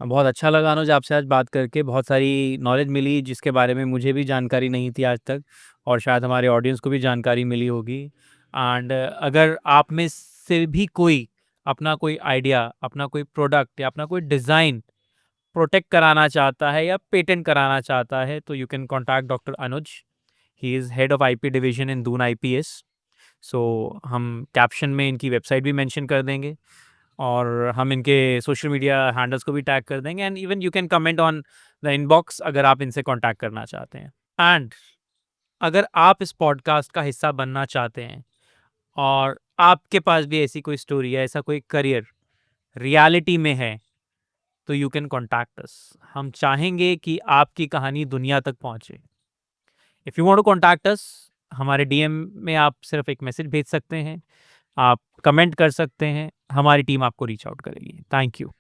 [SPEAKER 1] बहुत अच्छा लगा अनुज आपसे आज बात करके, बहुत सारी नॉलेज मिली जिसके बारे में मुझे भी जानकारी नहीं थी आज तक, और शायद हमारे ऑडियंस को भी जानकारी मिली होगी। एंड अगर आप में से भी कोई अपना कोई आइडिया, अपना कोई प्रोडक्ट या अपना कोई डिज़ाइन प्रोटेक्ट कराना चाहता है या पेटेंट कराना चाहता है, तो you can contact doctor Anuj. He is head of IP division in Doon IPS. So हम कैप्शन में इनकी वेबसाइट भी मेंशन कर देंगे, और हम इनके सोशल मीडिया हैंडल्स को भी टैग कर देंगे, and even you can comment on the inbox अगर आप इनसे कांटेक्ट करना चाहते हैं। एंड अगर आप इस पॉडकास्ट का हिस्सा बनना चाहते हैं और आपके पास भी ऐसी कोई स्टोरी है, ऐसा कोई करियर रियलिटी में है, तो यू कैन कॉन्टैक्ट अस। हम चाहेंगे कि आपकी कहानी दुनिया तक पहुंचे। If you want to contact us, हमारे डीएम में आप सिर्फ एक मैसेज भेज सकते हैं, आप कमेंट कर सकते हैं, हमारी टीम आपको रीच आउट करेगी। Thank you.